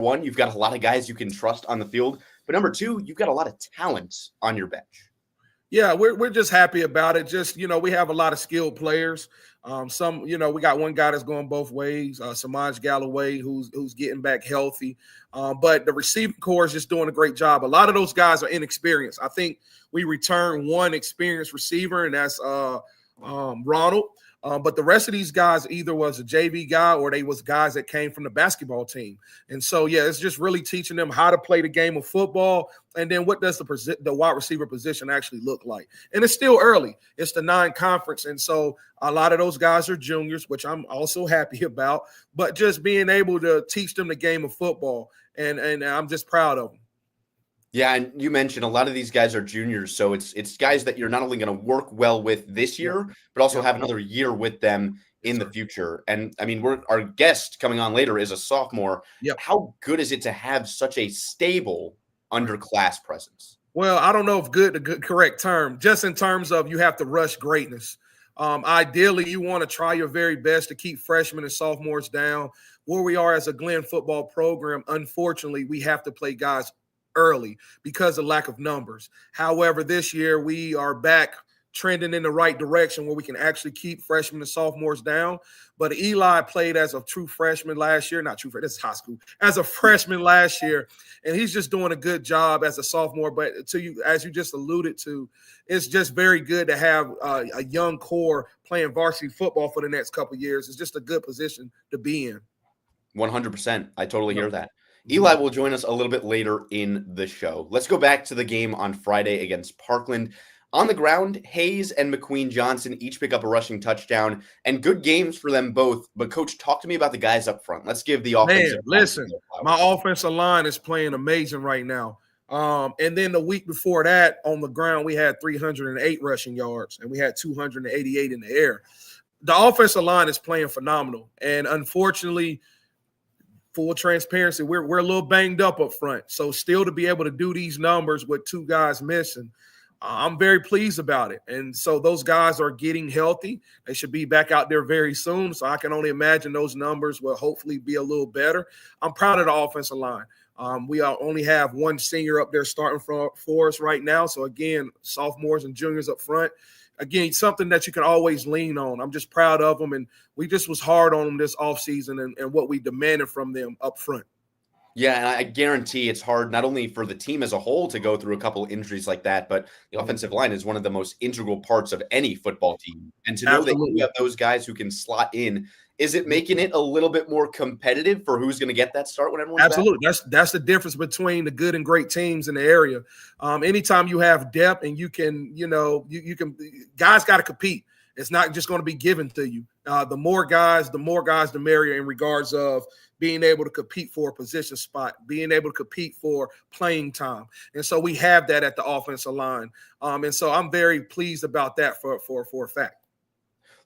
one, you've got a lot of guys you can trust on the field. But number two, you've got a lot of talent on your bench. Yeah, we're just happy about it. Just, we have a lot of skilled players. We got one guy that's going both ways, Samaj Galloway, who's getting back healthy. But the receiving core is just doing a great job. A lot of those guys are inexperienced. I think we returned one experienced receiver, and that's Ronald. But the rest of these guys either was a JV guy or they was guys that came from the basketball team. And so, yeah, it's just really teaching them how to play the game of football. And then what does the wide receiver position actually look like? And it's still early. It's the non-conference. And so a lot of those guys are juniors, which I'm also happy about. But just being able to teach them the game of football. And I'm just proud of them. Yeah, and you mentioned a lot of these guys are juniors, so it's guys that you're not only going to work well with this year, but also have another year with them in the future. And I mean, our guest coming on later is a sophomore. Yep. How good is it to have such a stable underclass presence? Well, I don't know if good the correct term, just in terms of you have to rush greatness. Ideally, you want to try your very best to keep freshmen and sophomores down. Where we are as a Glenn football program, unfortunately, we have to play guys early because of lack of numbers. However, this year we are back trending in the right direction where we can actually keep freshmen and sophomores down. But Eli played as a true freshman last year, this is high school, as a freshman last year, and he's just doing a good job as a sophomore. But as you just alluded to, it's just very good to have a young core playing varsity football for the next couple of years. It's just a good position to be in. 100%. I totally hear that. Eli will join us a little bit later in the show. Let's go back to the game on Friday against Parkland. On the ground, Hayes and McQueen Johnson each pick up a rushing touchdown, and good games for them both. But, Coach, talk to me about the guys up front. Let's give the offensive line. Listen, my offensive line is playing amazing right now. And then the week before that, on the ground, we had 308 rushing yards, and we had 288 in the air. The offensive line is playing phenomenal, and unfortunately – full transparency, we're a little banged up front. So still to be able to do these numbers with two guys missing, I'm very pleased about it. And so those guys are getting healthy. They should be back out there very soon. So I can only imagine those numbers will hopefully be a little better. I'm proud of the offensive line. We only have one senior up there starting for us right now. So, again, sophomores and juniors up front. Again, something that you can always lean on. I'm just proud of them, and we just was hard on them this offseason and what we demanded from them up front. Yeah, and I guarantee it's hard not only for the team as a whole to go through a couple of injuries like that, but the offensive line is one of the most integral parts of any football team. And to know that you have those guys who can slot in, is it making it a little bit more competitive for who's going to get that start when everyone's back? That's the difference between the good and great teams in the area. Anytime you have depth and you can, you can guys got to compete. It's not just going to be given to you. The more guys, the merrier in regards of being able to compete for a position spot, being able to compete for playing time. And so we have that at the offensive line. And so I'm very pleased about that for a fact.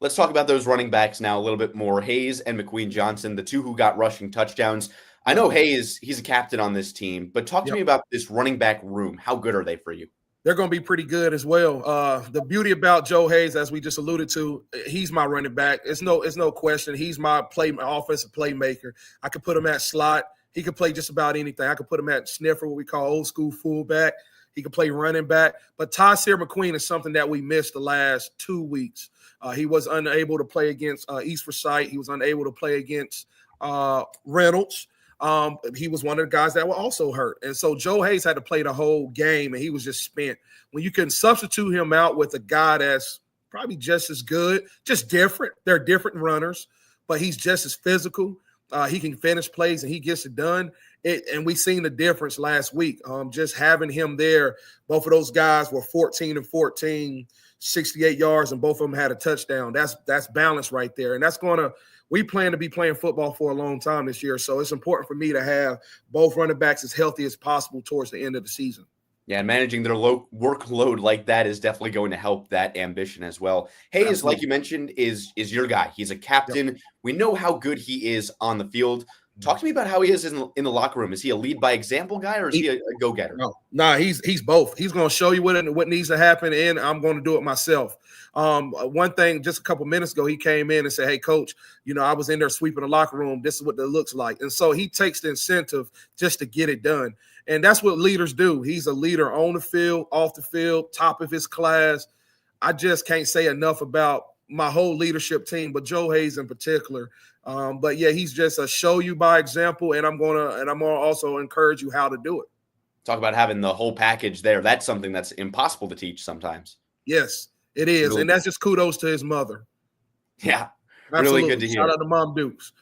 Let's talk about those running backs now a little bit more. Hayes and McQueen Johnson, the two who got rushing touchdowns. I know Hayes, he's a captain on this team, but talk to me about this running back room. How good are they for you? They're going to be pretty good as well. The beauty about Joe Hayes, as we just alluded to, he's my running back. It's no question. He's my offensive playmaker. I could put him at slot. He could play just about anything. I could put him at sniffer, what we call old school fullback. He could play running back. But Tyseer McQueen is something that we missed the last 2 weeks. He was unable to play against East Forsyth. He was unable to play against Reynolds. He was one of the guys that were also hurt. And so Joe Hayes had to play the whole game, and he was just spent. When you can substitute him out with a guy that's probably just as good, just different. They're different runners, but he's just as physical. He can finish plays, and he gets it done. And we seen the difference last week. Just having him there, both of those guys were 14 and 14, 68 yards, and both of them had a touchdown. That's balance right there. And we plan to be playing football for a long time this year. So it's important for me to have both running backs as healthy as possible towards the end of the season. Yeah, and managing their low workload like that is definitely going to help that ambition as well. Hayes, Absolutely. like you mentioned, is your guy. He's a captain. Yep. We know how good he is on the field. Talk to me about how he is in the locker room. Is he a lead by example guy, or is he a go-getter? No, he's both. He's going to show you what needs to happen, and I'm going to do it myself. One thing, just a couple minutes ago, he came in and said, "Hey, coach, I was in there sweeping the locker room. This is what it looks like." And so he takes the incentive just to get it done. And that's what leaders do. He's a leader on the field, off the field, top of his class. I just can't say enough about my whole leadership team, but Joe Hayes in particular. But yeah, he's just a show you by example, and I'm gonna also encourage you how to do it. Talk about having the whole package there. That's something that's impossible to teach sometimes. Yes, it is, really, and that's just kudos to his mother. Yeah, absolutely. Really good to hear. Shout out to Mom Dukes.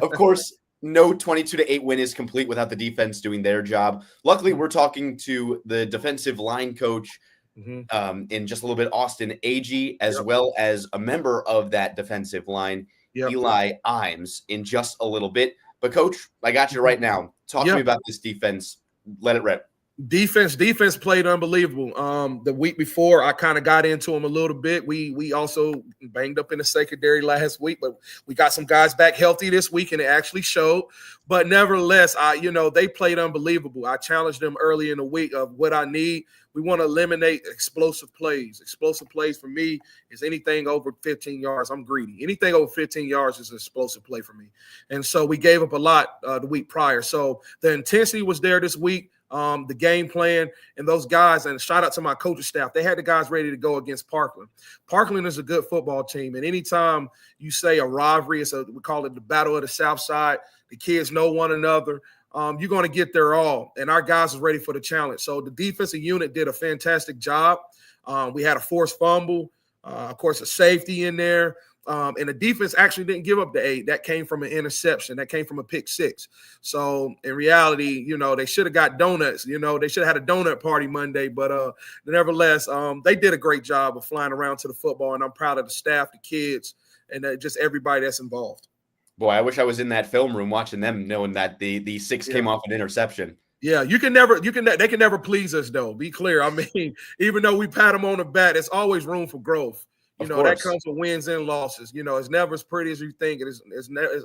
Of course, no 22-8 win is complete without the defense doing their job. Luckily, we're talking to the defensive line coach in just a little bit, Austin Agee, as well as a member of that defensive line, Eli Imes, in just a little bit. But, Coach, I got you right now. Talk to me about this defense. Let it rip. Defense played unbelievable. The week before, I kind of got into them a little bit. We also banged up in the secondary last week, but we got some guys back healthy this week, and it actually showed. But nevertheless, they played unbelievable. I challenged them early in the week of what I need. We want to eliminate explosive plays. Explosive plays for me is anything over 15 yards. I'm greedy. Anything over 15 yards is an explosive play for me. And so we gave up a lot the week prior. So the intensity was there this week. The game plan and those guys, and shout out to my coaching staff. They had the guys ready to go against Parkland. Parkland is a good football team. And anytime you say a rivalry, we call it the Battle of the South Side. The kids know one another. You're going to get their all. And our guys are ready for the challenge. So the defensive unit did a fantastic job. We had a forced fumble, of course, a safety in there. And the defense actually didn't give up the 8. That came from an interception. That came from a pick 6. So in reality, they should have got donuts. They should have had a donut party Monday. But nevertheless, they did a great job of flying around to the football. And I'm proud of the staff, the kids, and just everybody that's involved. Boy, I wish I was in that film room watching them, knowing that the 6 came off an interception. Yeah, they can never please us, though. Be clear. I mean, even though we pat them on the back, there's always room for growth. That comes with wins and losses. It's never as pretty as you think.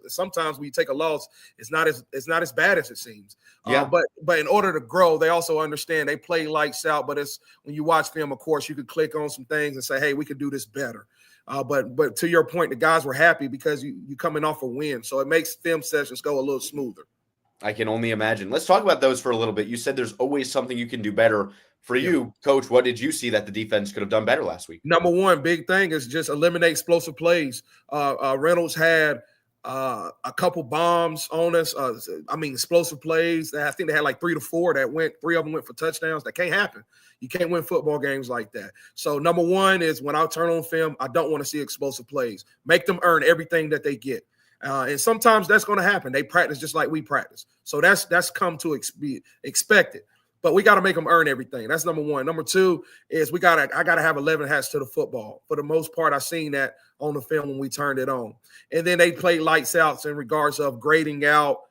Sometimes when you take a loss, it's not as bad as it seems. But in order to grow, they also understand they play lights out. But it's when you watch film, of course, you could click on some things and say, hey, we could do this better. But to your point, the guys were happy because you coming off a win. So it makes film sessions go a little smoother. I can only imagine. Let's talk about those for a little bit. You said there's always something you can do better. For you, Coach, what did you see that the defense could have done better last week? Number one, big thing is just eliminate explosive plays. Reynolds had a couple bombs on us. Explosive plays. I think they had like 3 to 4 that 3 of them went for touchdowns. That can't happen. You can't win football games like that. So number one is when I turn on film, I don't want to see explosive plays. Make them earn everything that they get. And sometimes that's going to happen. They practice just like we practice. So that's come to be expected. But we got to make them earn everything. That's number one. Number two is I got to have 11 hats to the football. For the most part, I've seen that on the film when we turned it on. And then they play lights out in regards of grading out,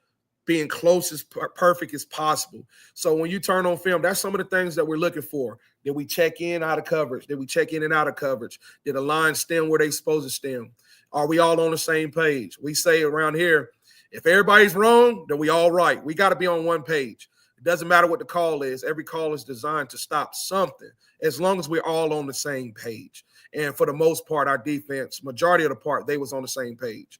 being close as perfect as possible. So when you turn on film, that's some of the things that we're looking for. Did we check in out of coverage? Did we check in and out of coverage? Did the line stem where they supposed to stem? Are we all on the same page? We say around here, if everybody's wrong, then we all right. We got to be on one page. It doesn't matter what the call is. Every call is designed to stop something as long as we're all on the same page. And for the most part, our defense, majority of the part, they was on the same page.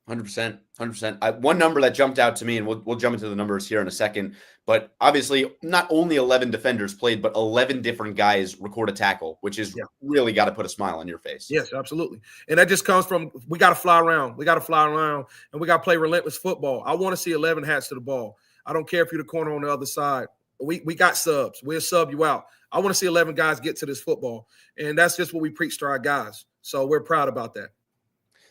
100%. One number that jumped out to me, and we'll jump into the numbers here in a second, but obviously not only 11 defenders played, but 11 different guys record a tackle, which is really got to put a smile on your face. Yes, absolutely. And that just comes from we got to fly around. We got to fly around, and we got to play relentless football. I want to see 11 hats to the ball. I don't care if you're the corner on the other side. We got subs. We'll sub you out. I want to see 11 guys get to this football, and that's just what we preach to our guys. So we're proud about that.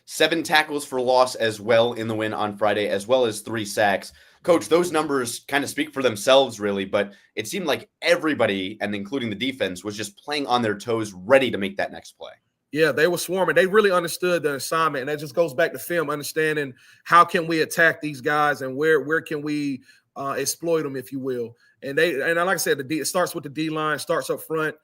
7 tackles for loss as well in the win on Friday, as well as 3 sacks. Coach, those numbers kind of speak for themselves, really, but it seemed like everybody, and including the defense, was just playing on their toes, ready to make that next play. Yeah, they were swarming. They really understood the assignment, and that just goes back to film, understanding how can we attack these guys and where can we exploit them, if you will. And like I said, it starts with the D line, starts up front.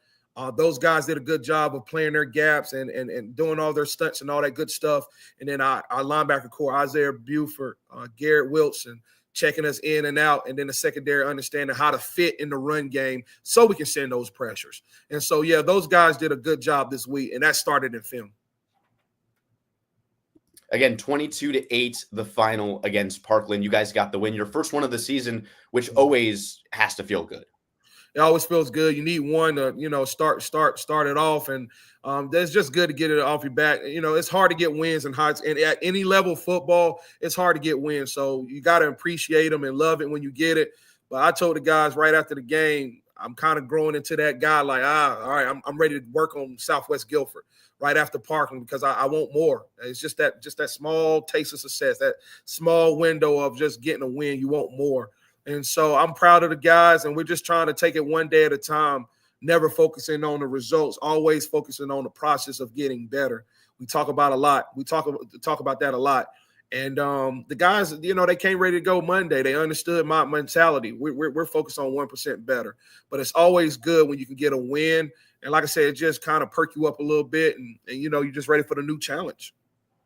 Those guys did a good job of playing their gaps and doing all their stunts and all that good stuff. And then our linebacker core, Isaiah Buford, Garrett Wilson, checking us in and out, and then the secondary understanding how to fit in the run game so we can send those pressures. And so, yeah, those guys did a good job this week, and that started in film. Again, 22-8, the final against Parkland. You guys got the win, your first one of the season, which always has to feel good. It always feels good. You need one to, start it off. And it's just good to get it off your back. It's hard to get wins and at any level of football, it's hard to get wins. So you got to appreciate them and love it when you get it. But I told the guys right after the game, I'm kind of growing into that guy like, all right, I'm ready to work on Southwest Guilford right after Parkland because I want more. It's just that small taste of success, that small window of just getting a win. You want more. And so I'm proud of the guys, and we're just trying to take it one day at a time, never focusing on the results, always focusing on the process of getting better. We talk about a lot. We talk about that a lot. And the guys, they came ready to go Monday. They understood my mentality. We're focused on 1% better. But it's always good when you can get a win. And like I said, it just kind of perk you up a little bit, and you're just ready for the new challenge.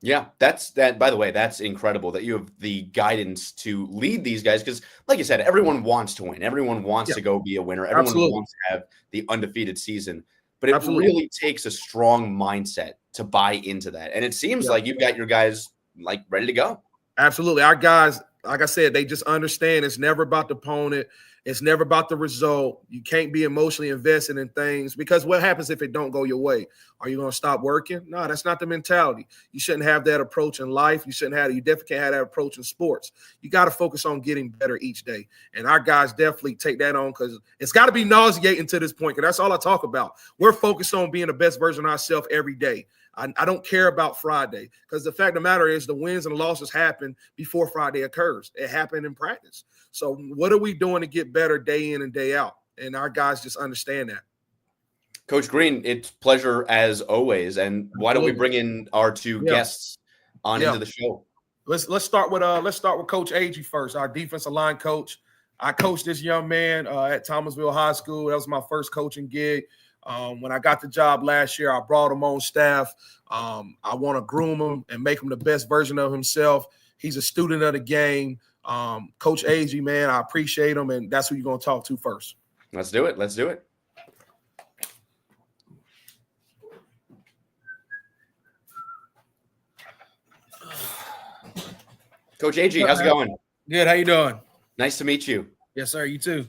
Yeah, by the way, that's incredible that you have the guidance to lead these guys because, like you said, everyone wants to win. Everyone wants to go be a winner. Everyone wants to have the undefeated season. But it really takes a strong mindset to buy into that. And it seems like you've got your guys like ready to go. Absolutely. Our guys, like I said, they just understand it's never about the opponent. It's never about the result. You can't be emotionally invested in things because what happens if it don't go your way? Are you going to stop working? No, that's not the mentality. You shouldn't have that approach in life. You definitely can't have that approach in sports. You got to focus on getting better each day. And our guys definitely take that on because it's got to be nauseating to this point because that's all I talk about. We're focused on being the best version of ourselves every day. I don't care about Friday because the fact of the matter is the wins and losses happen before Friday occurs. It happened in practice. So what are we doing to get better day in and day out? And our guys just understand that. Coach Green, it's a pleasure as always. And why don't we bring in our two guests on into the show? Let's start with Coach Agee first, our defensive line coach. I coached this young man at Thomasville High School. That was my first coaching gig. When I got the job last year, I brought him on staff. I want to groom him and make him the best version of himself. He's a student of the game. Coach Agee, man, I appreciate him, and that's who you're going to talk to first. Let's do it. Coach Agee, how's it going? Good. How you doing? Nice to meet you. Yes, sir. You too.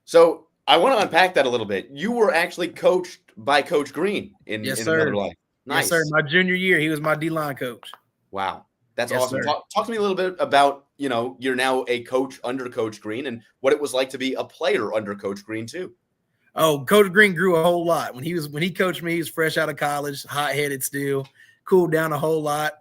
So I want to unpack that a little bit. You were actually coached by Coach Green in another life. Nice. Yes, sir. My junior year, he was my D-line coach. Wow. That's awesome. Talk to me a little bit about, you're now a coach under Coach Green and what it was like to be a player under Coach Green too. Oh, Coach Green grew a whole lot. When he coached me, he was fresh out of college, hot-headed still, cooled down a whole lot.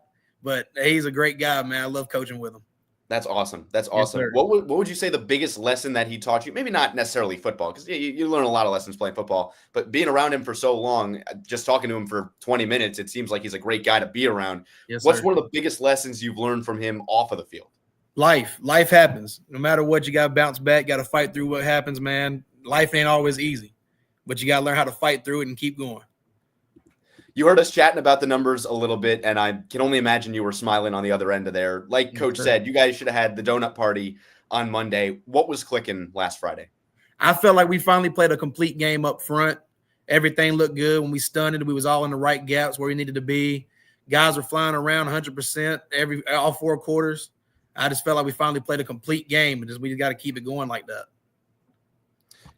But he's a great guy, man. I love coaching with him. That's awesome. That's awesome. Yes, what would you say the biggest lesson that he taught you? Maybe not necessarily football, because you learn a lot of lessons playing football, but being around him for so long, just talking to him for 20 minutes, it seems like he's a great guy to be around. Yes, What's sir. one of the biggest lessons you've learned from him off of the field? Life happens. No matter what, you got to bounce back, got to fight through what happens, man. Life ain't always easy, but you got to learn how to fight through it and keep going. You heard us chatting about the numbers a little bit, and I can only imagine you were smiling on the other end of there. Like Coach said, you guys should have had the donut party on Monday. What was clicking last Friday? I felt like we finally played a complete game up front. Everything looked good. When we stunted, we was all in the right gaps where we needed to be. Guys were flying around 100% all 4 quarters. I just felt like we finally played a complete game, and we just got to keep it going like that.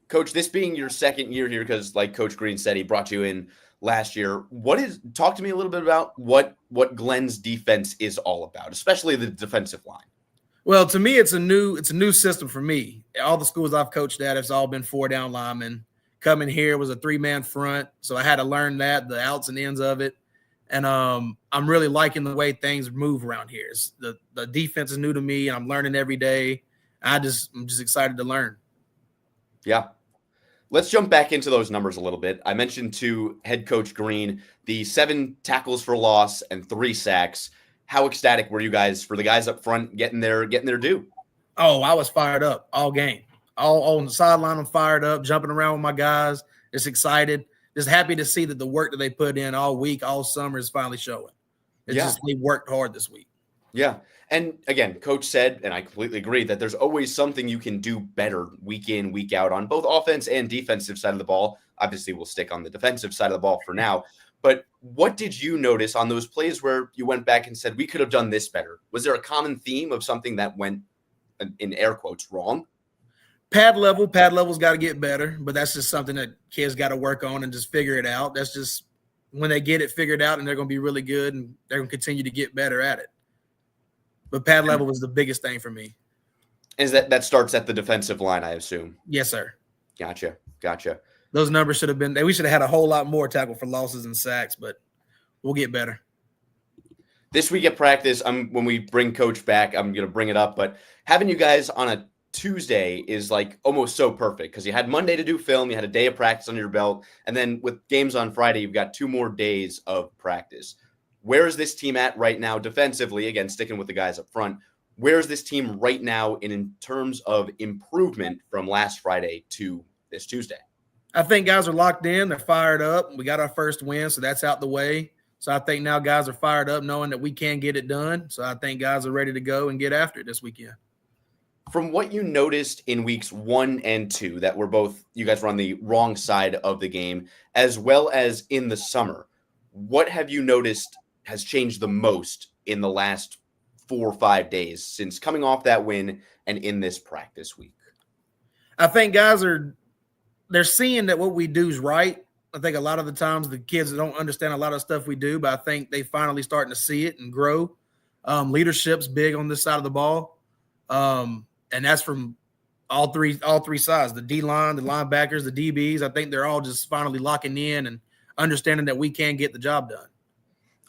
Coach, this being your second year here, because like Coach Green said, he brought you in last year. Talk to me a little bit about what Glenn's defense is all about, especially the defensive line. Well, to me, it's a new system for me. All the schools I've coached at, it's all been 4-down linemen. Coming here was a 3-man front, so I had to learn that, the outs and ends of it. And I'm really liking the way things move around here. The defense is new to me, and I'm learning every day. I'm just excited to learn. Yeah. Let's jump back into those numbers a little bit. I mentioned to head coach Green the 7 tackles for loss and 3 sacks. How ecstatic were you guys for the guys up front getting their due? Oh, I was fired up all game. All on the sideline, I'm fired up, jumping around with my guys, just excited. just happy to see that the work that they put in all week, all summer is finally showing. It's just they worked hard this week. Yeah. And again, coach said, and I completely agree, that there's always something you can do better week in, week out on both offense and defensive side of the ball. Obviously, we'll stick on the defensive side of the ball for now. But what did you notice on those plays where you went back and said, we could have done this better? Was there a common theme of something that went, in air quotes, wrong? Pad level's got to get better, but that's just something that kids got to work on and just figure it out. That's just when they get it figured out, and they're going to be really good, and they're going to continue to get better at it. But pad level was the biggest thing for me. Is that starts at the defensive line, I assume? Yes, sir. Gotcha. Those numbers should have been – we should have had a whole lot more tackle for losses and sacks, but we'll get better. This week at practice, when we bring Coach back, I'm going to bring it up, but having you guys on a Tuesday is like almost so perfect because you had Monday to do film, you had a day of practice under your belt, and then with games on Friday, you've got 2 more days of practice. Where is this team at right now defensively? Again, sticking with the guys up front. Where is this team right now in terms of improvement from last Friday to this Tuesday? I think guys are locked in. They're fired up. We got our first win, so that's out the way. So I think now guys are fired up knowing that we can get it done. So I think guys are ready to go and get after it this weekend. From what you noticed in weeks 1 and 2, that were both, you guys were on the wrong side of the game, as well as in the summer, what have you noticed has changed the most in the last 4 or 5 days since coming off that win and in this practice week? I think guys they're seeing that what we do is right. I think a lot of the times the kids don't understand a lot of stuff we do, but I think they finally starting to see it and grow. Leadership's big on this side of the ball. And that's from all three sides, the D-line, the linebackers, the DBs. I think they're all just finally locking in and understanding that we can get the job done.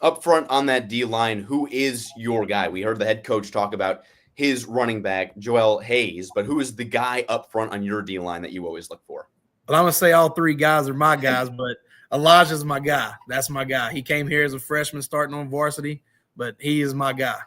Up front on that D-line, who is your guy? We heard the head coach talk about his running back, Joel Hayes, but who is the guy up front on your D-line that you always look for? Well, I'm going to say all 3 guys are my guys, but Elijah's my guy. That's my guy. He came here as a freshman starting on varsity, but he is my guy.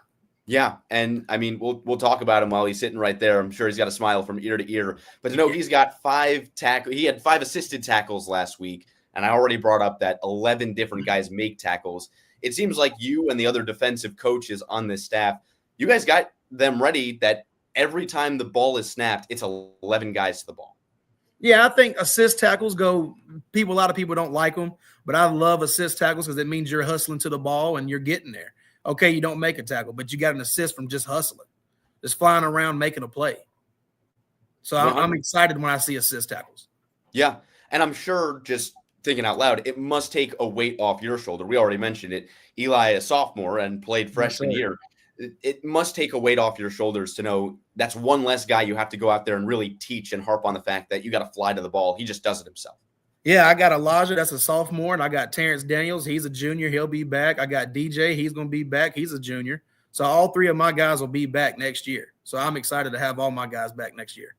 Yeah, and I mean, we'll talk about him while he's sitting right there. I'm sure he's got a smile from ear to ear. But to know he's got 5 tackles. He had 5 assisted tackles last week, and I already brought up that 11 different guys make tackles. It seems like you and the other defensive coaches on this staff, you guys got them ready that every time the ball is snapped, it's 11 guys to the ball. Yeah, I think assist tackles a lot of people don't like them, but I love assist tackles because it means you're hustling to the ball and you're getting there. Okay, you don't make a tackle, but you got an assist from just hustling, just flying around making a play. So I'm excited when I see assist tackles. Yeah, and I'm sure, just thinking out loud, it must take a weight off your shoulder. We already mentioned it. Eli, a sophomore and played freshman year. It must take a weight off your shoulders to know that's one less guy you have to go out there and really teach and harp on the fact that you got to fly to the ball. He just does it himself. Yeah, I got Elijah, that's a sophomore, and I got Terrence Daniels. He's a junior. He'll be back. I got DJ. He's going to be back. He's a junior. So all 3 of my guys will be back next year. So I'm excited to have all my guys back next year.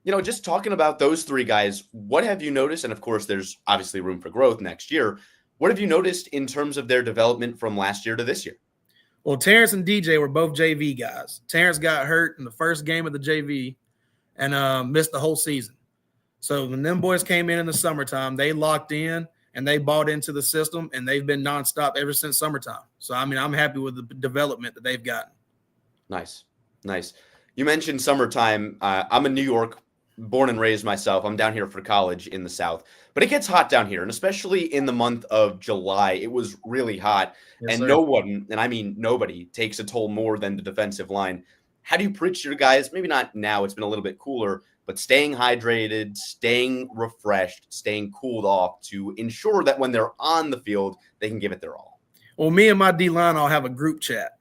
You know, just talking about those 3 guys, what have you noticed? And, of course, there's obviously room for growth next year. What have you noticed in terms of their development from last year to this year? Well, Terrence and DJ were both JV guys. Terrence got hurt in the first game of the JV and missed the whole season. So when them boys came in the summertime, they locked in and they bought into the system, and they've been nonstop ever since summertime. So, I mean, I'm happy with the development that they've gotten. Nice. You mentioned summertime. I'm in New York, born and raised myself. I'm down here for college in the South. But it gets hot down here, and especially in the month of July, it was really hot. Yes, and sir. No one, and I mean nobody, takes a toll more than the defensive line. How do you preach to your guys? Maybe not now, it's been a little bit cooler, but staying hydrated, staying refreshed, staying cooled off to ensure that when they're on the field, they can give it their all. Well, me and my D-line all have a group chat.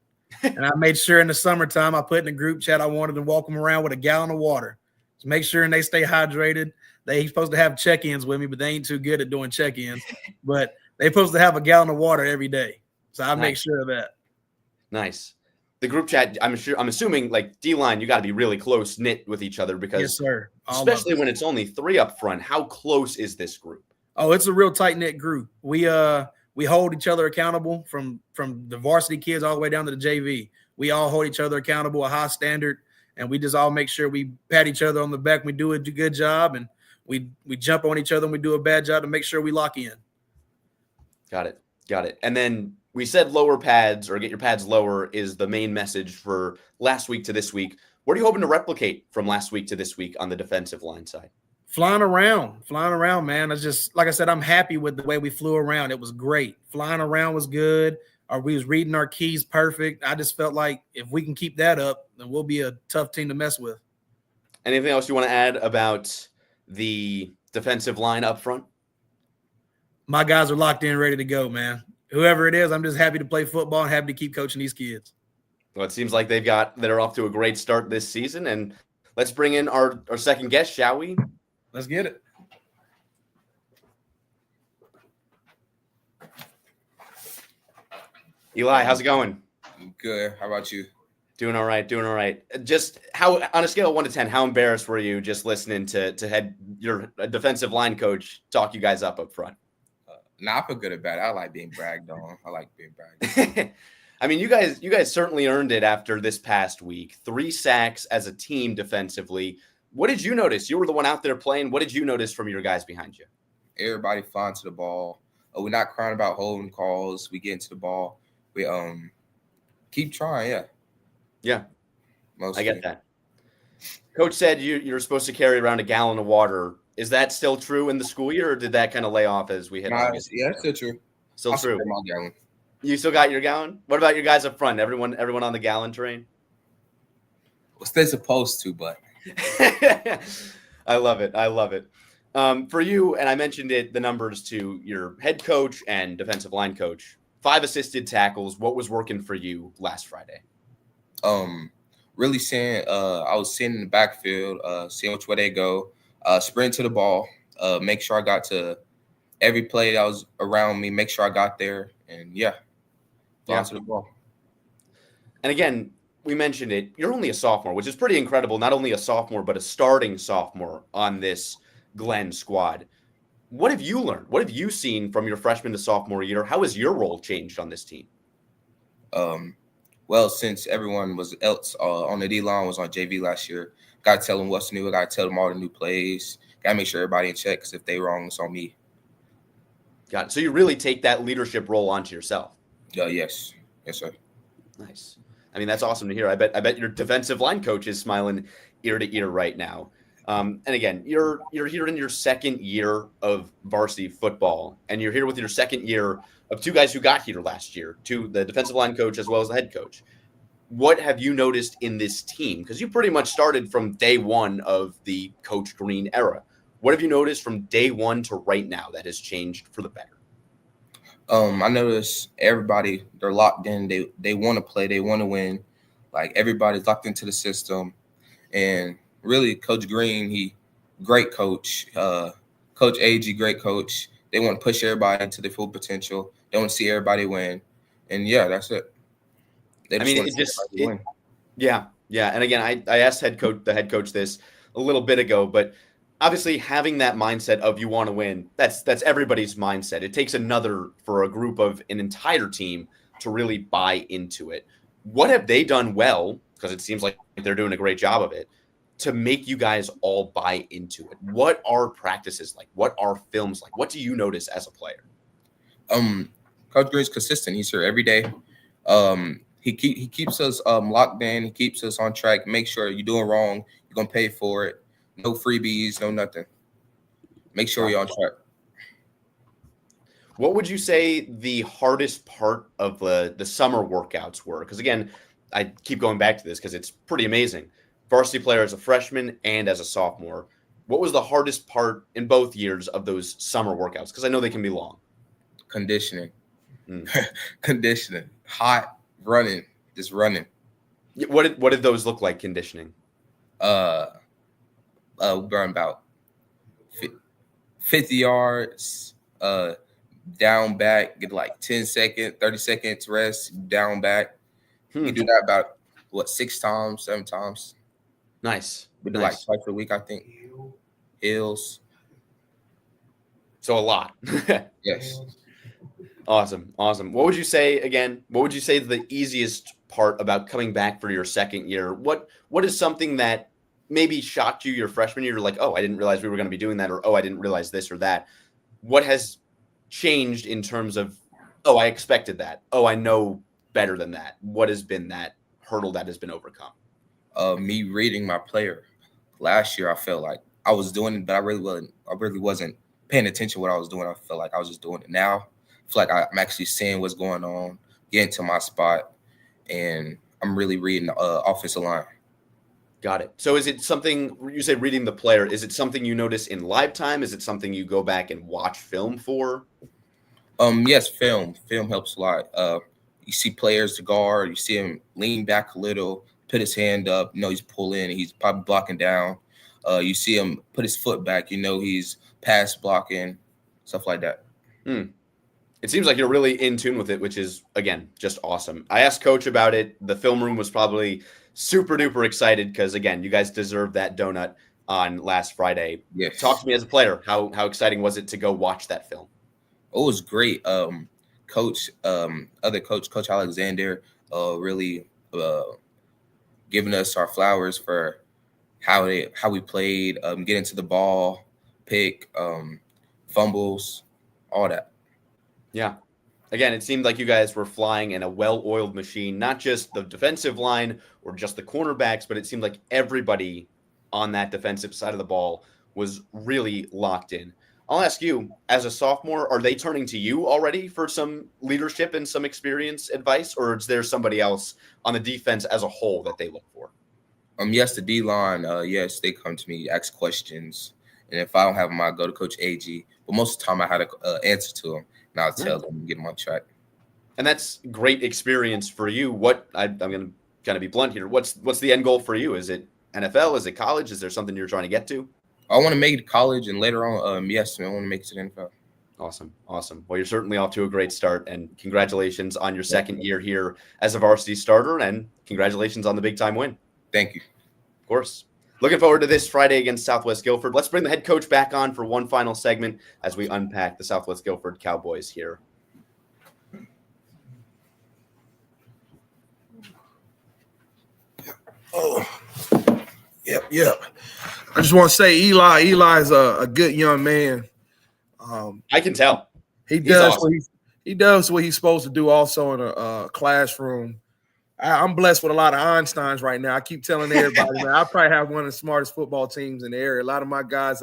And I made sure in the summertime I put in the group chat I wanted to walk them around with a gallon of water. So make sure they stay hydrated. They're supposed to have check-ins with me, but they ain't too good at doing check-ins. But they're supposed to have a gallon of water every day. So I make sure of that. Nice. The group chat, I'm assuming, like D-line, you got to be really close knit with each other because, yes, sir. Especially when it's only 3 up front. How close is this group? Oh, it's a real tight knit group. We hold each other accountable from the varsity kids all the way down to the JV. We all hold each other accountable, a high standard, and we just all make sure we pat each other on the back. We do a good job, and we jump on each other and we do a bad job to make sure we lock in. Got it. And then we said lower pads or get your pads lower is the main message for last week to this week. What are you hoping to replicate from last week to this week on the defensive line side? Flying around, man. It's just, like I said, I'm happy with the way we flew around. It was great. Flying around was good. We was reading our keys perfect. I just felt like if we can keep that up, then we'll be a tough team to mess with. Anything else you want to add about the defensive line up front? My guys are locked in, ready to go, man. Whoever it is, I'm just happy to play football and happy to keep coaching these kids. Well, it seems like they're off to a great start this season. And let's bring in our second guest, shall we? Let's get it. Eli, how's it going? Good. How about you? Doing all right. Just how, on a scale of 1 to 10, how embarrassed were you just listening to your defensive line coach talk you guys up front? I feel good about it. I like being bragged on. I like being bragged on. I mean, you guys certainly earned it after this past week. 3 sacks as a team defensively. What did you notice? You were the one out there playing. What did you notice from your guys behind you? Everybody flying to the ball. We're not crying about holding calls. We get into the ball. We keep trying. Yeah. Yeah, Mostly. I get that. Coach said you're supposed to carry around a gallon of water. Is that still true in the school year, or did that kind of lay off as we hit? Yeah, it's still true. Still true. My gallon. You still got your gallon? What about your guys up front? Everyone on the gallon train? Well, they're supposed to, but I love it. For you, and I mentioned the numbers to your head coach and defensive line coach. 5 assisted tackles. What was working for you last Friday? Really seeing. I was seeing in the backfield, seeing which way they go. Sprint to the ball. Make sure I got to every play that was around me. Make sure I got there, and to the ball. And again, we mentioned it. You're only a sophomore, which is pretty incredible. Not only a sophomore, but a starting sophomore on this Glenn squad. What have you learned? What have you seen from your freshman to sophomore year? How has your role changed on this team? Well, since everyone else on the D-line was on JV last year, got to tell them what's new. I got to tell them all the new plays. Got to make sure everybody in check, because if they wrong, it's on me. Got it. So you really take that leadership role onto yourself? Yes, sir. Nice. I mean, that's awesome to hear. I bet your defensive line coach is smiling ear to ear right now. And again, you're here in your second year of varsity football, and you're here with your second year of 2 guys who got here last year, the defensive line coach as well as the head coach. What have you noticed in this team? Because you pretty much started from day one of the Coach Green era. What have you noticed from day one to right now that has changed for the better? I noticed everybody, they're locked in. They want to play. They want to win. Like, everybody's locked into the system. And really, Coach Green, he great coach. Coach Agee, great coach. They want to push everybody into their full potential. They want to see everybody win. And, that's it. They just want to see everybody win. Yeah. And again, I asked the head coach this a little bit ago, but obviously having that mindset of you want to win, that's everybody's mindset. It takes another for a group of an entire team to really buy into it. What have they done well, because it seems like they're doing a great job of it, to make you guys all buy into it? What are practices like? What are films like? What do you notice as a player? Coach Green's consistent. He's here every day. He keeps us locked in. He keeps us on track. Make sure you're doing wrong, you're gonna pay for it. No freebies, no nothing. Make sure you're on track. What would you say the hardest part of the summer workouts were? Because again, I keep going back to this because it's pretty amazing. Varsity player as a freshman and as a sophomore. What was the hardest part in both years of those summer workouts? Because I know they can be long. Conditioning. Conditioning. Hot, running, just running. What did those look like, conditioning? Run about 50 yards, down back, get like 10 seconds, 30 seconds rest, down back. You do that about 6 times, 7 times. Nice. We do like twice a week, I think. Hills. So a lot. Yes. Awesome. What would you say again? What would you say the easiest part about coming back for your second year? What is something that maybe shocked you your freshman year? You're like, oh, I didn't realize we were going to be doing that, or oh, I didn't realize this or that. What has changed in terms of, oh, I expected that. Oh, I know better than that. What has been that hurdle that has been overcome? Me reading my player. Last year, I felt like I was doing it, but I really wasn't paying attention to what I was doing. I felt like I was just doing it. Now, I feel like I'm actually seeing what's going on, getting to my spot, and I'm really reading the offensive line. Got it. So is it something, you say reading the player, is it something you notice in live time? Is it something you go back and watch film for? Yes, film. Film helps a lot. You see players to guard, you see him lean back a little, put his hand up, he's pulling, he's probably blocking down. You see him put his foot back, he's pass blocking, stuff like that. It seems like you're really in tune with it, which is, again, just awesome. I asked Coach about it. The film room was probably super duper excited because, again, you guys deserved that donut on last Friday. Yes. Talk to me as a player. How exciting was it to go watch that film? Oh, it was great. Coach Alexander, really giving us our flowers for how we played, getting to the ball, pick, fumbles, all that. Yeah. Again, it seemed like you guys were flying in a well-oiled machine, not just the defensive line or just the cornerbacks, but it seemed like everybody on that defensive side of the ball was really locked in. I'll ask you, as a sophomore, are they turning to you already for some leadership and some experience advice, or is there somebody else on the defense as a whole that they look for? Yes, the D-line, yes, they come to me, ask questions, and if I don't have them, I go to Coach Agee. But most of the time, I had an answer to them, and I'll tell them and get them on track. And that's great experience for you. What I'm going to kind of be blunt here. What's the end goal for you? Is it NFL? Is it college? Is there something you're trying to get to? I want to make it to college, and later on, yes, I want to make it to the NFL. Awesome. Well, you're certainly off to a great start, and congratulations on your second year here as a varsity starter, and congratulations on the big time win. Thank you. Of course. Looking forward to this Friday against Southwest Guilford. Let's bring the head coach back on for one final segment as we unpack the Southwest Guilford Cowboys here. Oh, yep. I just want to say Eli is a good young man. I can tell. He does what he's supposed to do also in a classroom. I'm blessed with a lot of Einsteins right now. I keep telling everybody, man, I probably have one of the smartest football teams in the area. A lot of my guys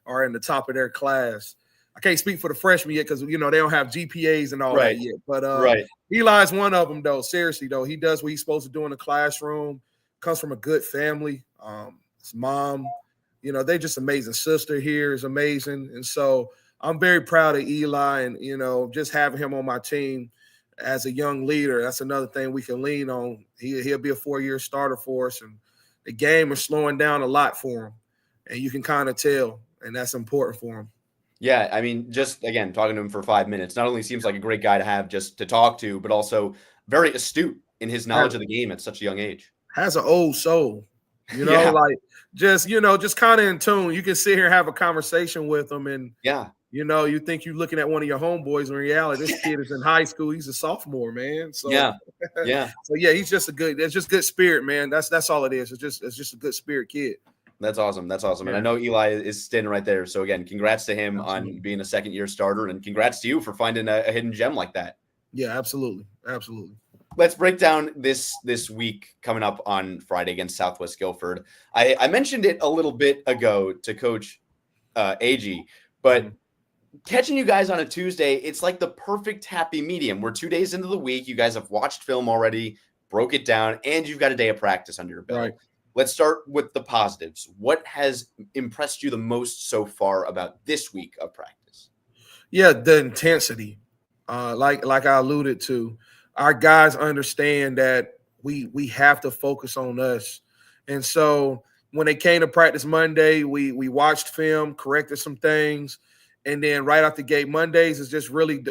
are in the top of their class. I can't speak for the freshmen yet because, they don't have GPAs and all that yet. But Eli's one of them, though. Seriously, though. He does what he's supposed to do in the classroom. Comes from a good family. His mom, they're just amazing. Sister here is amazing. And so I'm very proud of Eli and, just having him on my team as a young leader. That's another thing we can lean on. He'll be a 4-year starter for us. And the game is slowing down a lot for him. And you can kind of tell. And that's important for him. Yeah, I mean, just, again, talking to him for 5 minutes, not only seems like a great guy to have just to talk to, but also very astute in his knowledge of the game at such a young age. Has an old soul, just kind of in tune. You can sit here and have a conversation with him, and you think you're looking at one of your homeboys. In reality, this kid is in high school. He's a sophomore, man. So so he's just it's just good spirit, man. That's all it is. It's just a good spirit kid. That's awesome. And I know Eli is standing right there. So again, congrats to him on being a second-year starter, and congrats to you for finding a hidden gem like that. Yeah, absolutely. Let's break down this week coming up on Friday against Southwest Guilford. I mentioned it a little bit ago to Coach Agee, but catching you guys on a Tuesday, it's like the perfect happy medium. We're 2 days into the week. You guys have watched film already, broke it down, and you've got a day of practice under your belt. Right. Let's start with the positives. What has impressed you the most so far about this week of practice? Yeah, the intensity. Like I alluded to, our guys understand that we have to focus on us. And so when they came to practice Monday, we watched film, corrected some things, and then right out the gate Mondays is just really,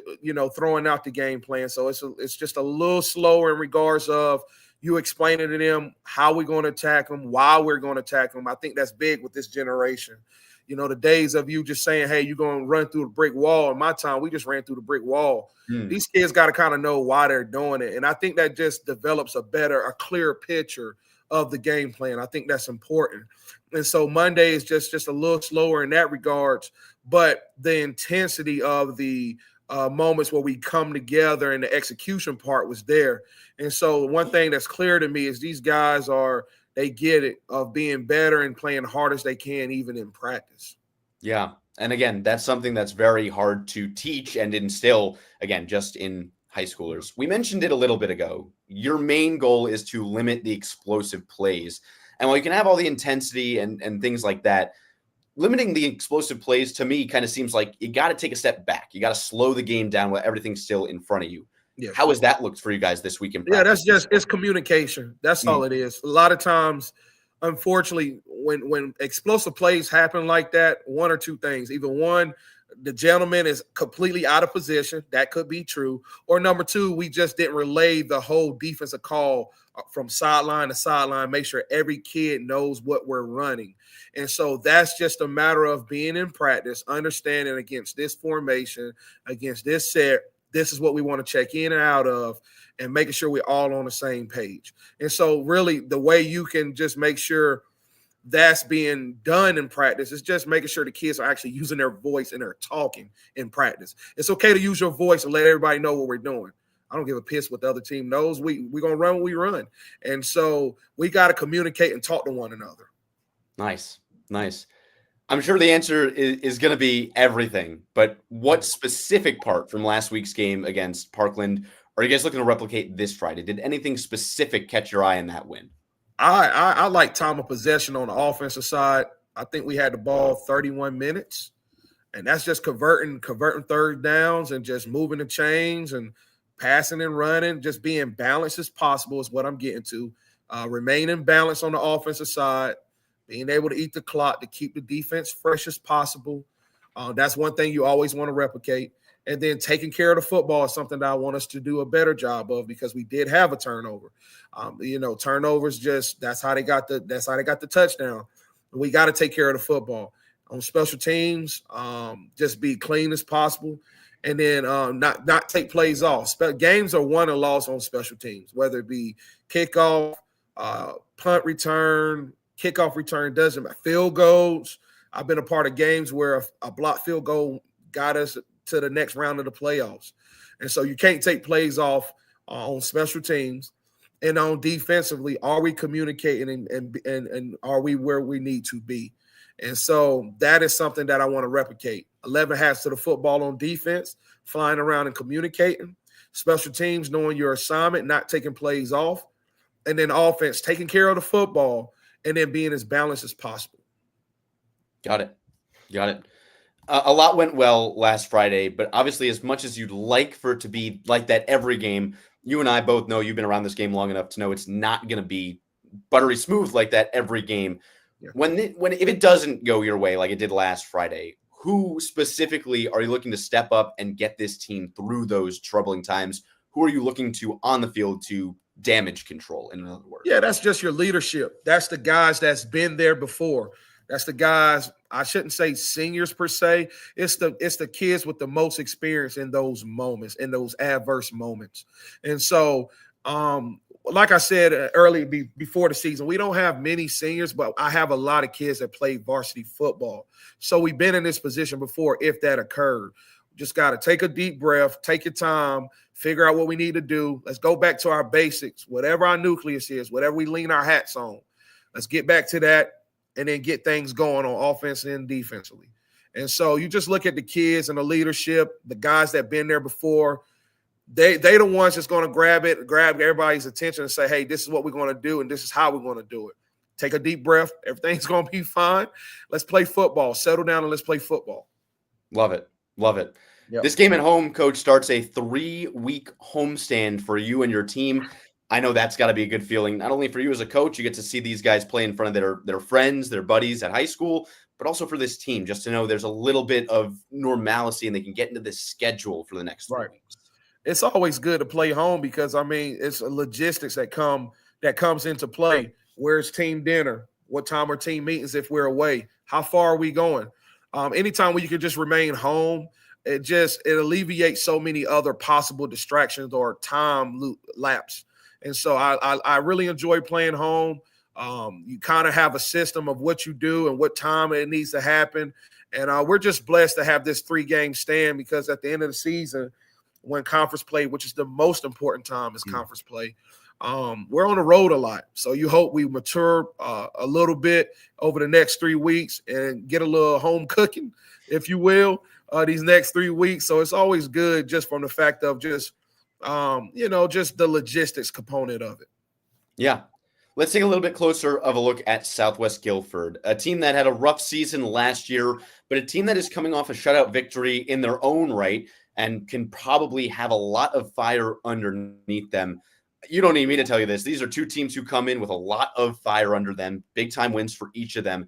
throwing out the game plan. So it's just a little slower in regards of you explaining to them how we're going to attack them, why we're going to attack them. I think that's big with this generation. The days of you just saying, hey, you're going to run through the brick wall. In my time, we just ran through the brick wall. These kids got to kind of know why they're doing it. And I think that just develops a clearer picture of the game plan. I think that's important. And so Monday is just a little slower in that regards, but the intensity of the moments where we come together and the execution part was there. And so one thing that's clear to me is these guys they get it of being better and playing hard as they can, even in practice. Yeah. And again, that's something that's very hard to teach and instill, again, just in high schoolers. We mentioned it a little bit ago. Your main goal is to limit the explosive plays. And while you can have all the intensity and things like that, limiting the explosive plays to me kind of seems like you got to take a step back. You got to slow the game down while everything's still in front of you. Yes. How has that looked for you guys this week in practice? Yeah, it's communication. That's all it is. A lot of times, unfortunately, when explosive plays happen like that, one or two things. Either one, the gentleman is completely out of position. That could be true. Or number two, we just didn't relay the whole defensive call from sideline to sideline, make sure every kid knows what we're running. And so that's just a matter of being in practice, understanding against this formation, against this set, this is what we want to check in and out of, and making sure we're all on the same page. And so really the way you can just make sure that's being done in practice is just making sure the kids are actually using their voice and they're talking in practice. It's okay to use your voice and let everybody know what we're doing. I don't give a piss what the other team knows. We're going to run what we run. And so we got to communicate and talk to one another. Nice. I'm sure the answer is going to be everything, but what specific part from last week's game against Parkland are you guys looking to replicate this Friday? Did anything specific catch your eye in that win? I like time of possession on the offensive side. I think we had the ball 31 minutes, and that's just converting third downs and just moving the chains and passing and running, just being balanced as possible is what I'm getting to. Remaining balanced on the offensive side, being able to eat the clock to keep the defense fresh as possible. That's one thing you always want to replicate. And then taking care of the football is something that I want us to do a better job of because we did have a turnover. Turnovers that's how they got the touchdown. We got to take care of the football. On special teams, just be clean as possible. And then not take plays off. Games are won and lost on special teams, whether it be kickoff, punt return, kickoff return, doesn't matter. Field goals. I've been a part of games where a blocked field goal got us to the next round of the playoffs. And so you can't take plays off on special teams. And on defensively, are we communicating and are we where we need to be? And so that is something that I want to replicate. 11 hats to the football on defense, flying around and communicating. Special teams, knowing your assignment, not taking plays off. And then offense, taking care of the football and then being as balanced as possible. Got it. A lot went well last Friday, but obviously as much as you'd like for it to be like that every game, you and I both know you've been around this game long enough to know it's not going to be buttery smooth like that every game. Yeah. If it doesn't go your way like it did last Friday, who specifically are you looking to step up and get this team through those troubling times? Who are you looking to on the field to damage control, in other words? Yeah, that's just your leadership. That's the guys that's been there before. That's the guys, I shouldn't say seniors per se. It's the kids with the most experience in those moments, in those adverse moments. And so, like I said earlier before the season, we don't have many seniors, but I have a lot of kids that play varsity football. So we've been in this position before if that occurred. Just got to take a deep breath, take your time, figure out what we need to do. Let's go back to our basics, whatever our nucleus is, whatever we lean our hats on. Let's get back to that and then get things going on offense and defensively. And so you just look at the kids and the leadership, the guys that have been there before. They the ones that's going to grab everybody's attention and say, hey, this is what we're going to do and this is how we're going to do it. Take a deep breath. Everything's going to be fine. Let's play football. Settle down and let's play football. Love it. Yep. This game at home, Coach, starts a 3-week homestand for you and your team. I know that's got to be a good feeling, not only for you as a coach, you get to see these guys play in front of their friends, their buddies at high school, but also for this team, just to know there's a little bit of normalcy and they can get into this schedule for the next 3 weeks. It's always good to play home because, it's logistics that comes into play. Where's team dinner? What time are team meetings if we're away? How far are we going? Anytime where you can just remain home, it alleviates so many other possible distractions or time lapse. And so I really enjoy playing home. You kind of have a system of what you do and what time it needs to happen. And we're just blessed to have this 3-game stand, because at the end of the season, when conference play, which is the most important time, is conference play, we're on the road a lot. So you hope we mature a little bit over the next 3 weeks and get a little home cooking, if you will, these next 3 weeks. So it's always good just from the fact of just the logistics component of it. Yeah. Let's take a little bit closer of a look at Southwest Guilford, a team that had a rough season last year, but a team that is coming off a shutout victory in their own right and can probably have a lot of fire underneath them. You don't need me to tell you this. These are two teams who come in with a lot of fire under them, big-time wins for each of them.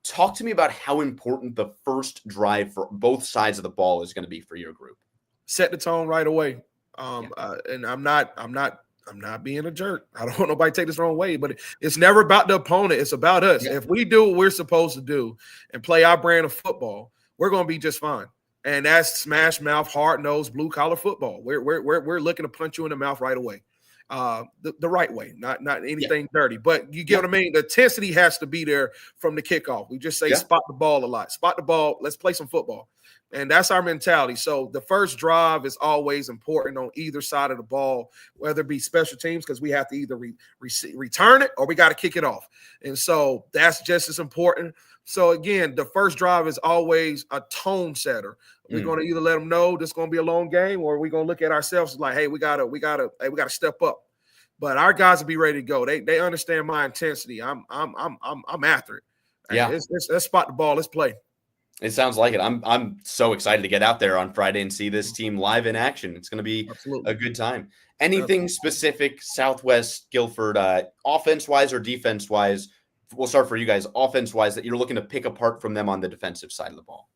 Talk to me about how important the first drive for both sides of the ball is going to be for your group. Set the tone right away. And I'm not being a jerk. I don't want nobody to take this the wrong way, but it's never about the opponent. It's about us. Yeah. If we do what we're supposed to do and play our brand of football, we're going to be just fine. And that's smash mouth, hard nosed, blue collar football. We're looking to punch you in the mouth right away, the right way, not anything dirty. But you get what I mean. The intensity has to be there from the kickoff. We just say spot the ball a lot. Spot the ball. Let's play some football. And that's our mentality. So the first drive is always important on either side of the ball, whether it be special teams, because we have to either return it or we got to kick it off. And so that's just as important. So again, the first drive is always a tone setter. We're going to either let them know this is going to be a long game, or we're going to look at ourselves like, hey, we gotta step up. But our guys will be ready to go. They understand my intensity. I'm after it. Yeah, let's spot the ball. Let's play. It sounds like it. I'm so excited to get out there on Friday and see this team live in action. It's going to be a good time. Anything specific, Southwest Guilford, offense-wise or defense-wise? We'll start for you guys, offense-wise, that you're looking to pick apart from them on the defensive side of the ball.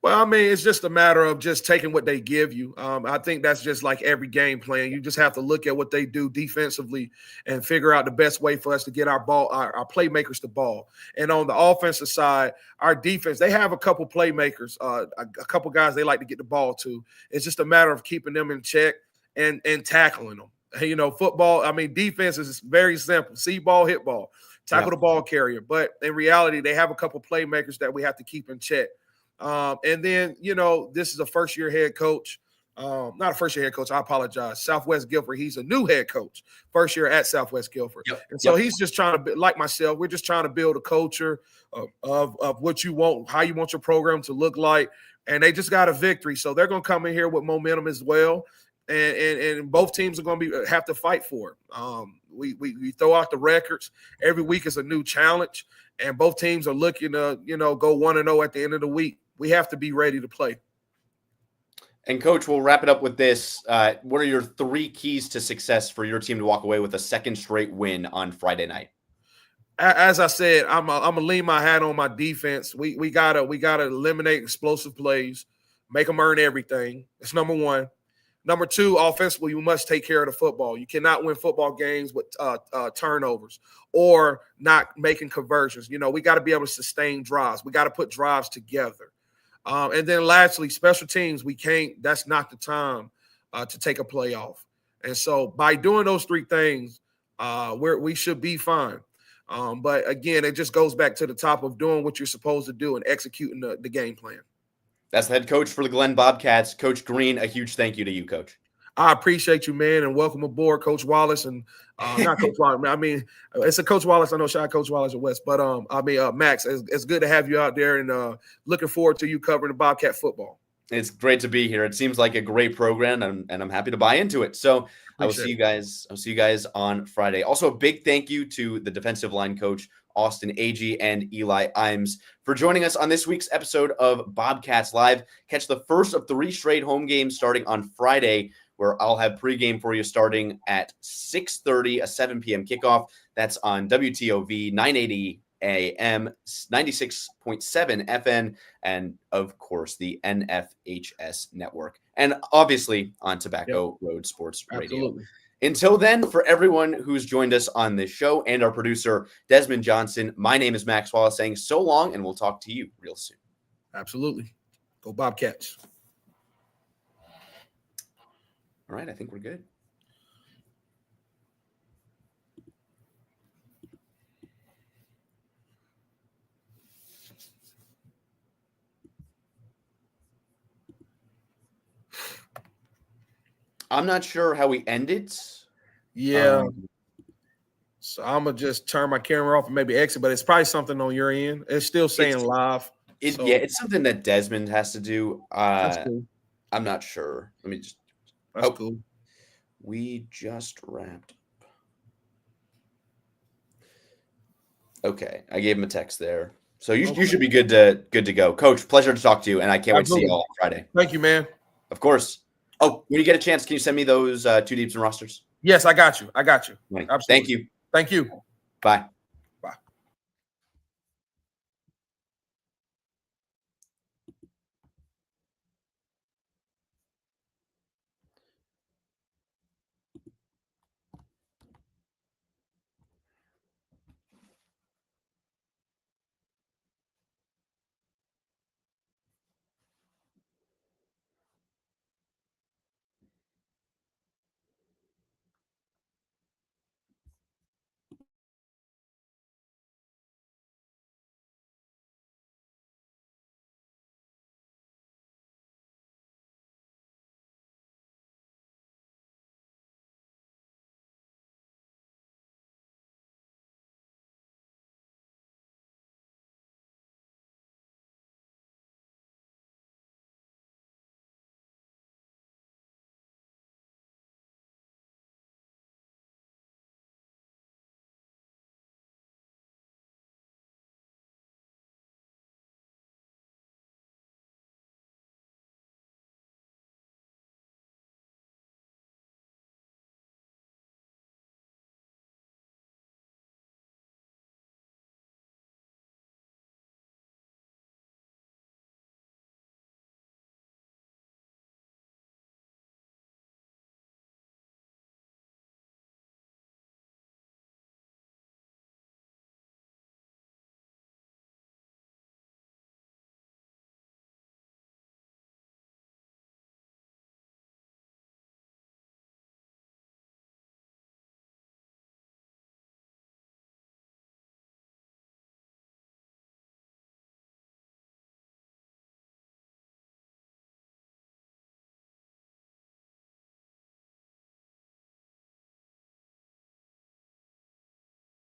Well, I mean, it's just a matter of just taking what they give you. I think that's just like every game plan. You just have to look at what they do defensively and figure out the best way for us to get our playmakers the ball. And on the offensive side, our defense, they have a couple playmakers, a couple guys they like to get the ball to. It's just a matter of keeping them in check and tackling them. You know, football, I mean, defense is very simple. See ball, hit ball, tackle the ball carrier. But in reality, they have a couple playmakers that we have to keep in check. And then, this is a first-year head coach. Not a first-year head coach. I apologize. Southwest Guilford. He's a new head coach, first year at Southwest Guilford. And so he's just trying to, like myself, we're just trying to build a culture of what you want, how you want your program to look like. And they just got a victory. So they're going to come in here with momentum as well. And both teams are going to have to fight for it. We throw out the records. Every week is a new challenge. And both teams are looking to, go 1-0 at the end of the week. We have to be ready to play. And Coach, we'll wrap it up with this. What are your 3 keys to success for your team to walk away with a second straight win on Friday night? As I said, I'm gonna lean my hat on my defense. We gotta eliminate explosive plays, make them earn everything. That's number 1. Number 2, offensively, you must take care of the football. You cannot win football games with turnovers or not making conversions. We got to be able to sustain drives. We got to put drives together. And then lastly, special teams, we can't – that's not the time to take a play off. And so by doing those 3 things, we should be fine. But, again, it just goes back to the top of doing what you're supposed to do and executing the game plan. That's the head coach for the Glenn Bobcats, Coach Green. A huge thank you to you, Coach. I appreciate you, man, and welcome aboard, Coach Wallace. And not Coach Wallace. I mean, it's a Coach Wallace. I know shout out Coach Wallace at West. But, Max, it's good to have you out there, and looking forward to you covering the Bobcat football. It's great to be here. It seems like a great program, and I'm happy to buy into it. So I will see you guys. I'll see you guys on Friday. Also, a big thank you to the defensive line coach, Austin Agee, and Eli Imes for joining us on this week's episode of Bobcats Live. Catch the first of 3 straight home games starting on Friday, where I'll have pregame for you starting at 6:30, a 7 p.m. kickoff. That's on WTOV 980 AM, 96.7 FN, and of course the NFHS network, and obviously on Tobacco Road Sports Radio. Absolutely. Until then, for everyone who's joined us on this show and our producer, Desmond Johnson, my name is Max Wallace saying so long, and we'll talk to you real soon. Absolutely. Go Bobcats. All right, I think we're good. I'm not sure how we end it. Yeah. So I'm gonna just turn my camera off and maybe exit, but it's probably something on your end. It's still saying live. So Yeah, it's something that Desmond has to do. that's cool. I'm not sure. Let me just. That's cool. We just wrapped. Okay, I gave him a text there, so you should be good to go, Coach. Pleasure to talk to you, and I can't wait to see you all on Friday. Thank you, man. Of course. Oh, when you get a chance, can you send me those 2 deeps and rosters? Yes, I got you. Absolutely. Thank you. Thank you. Bye.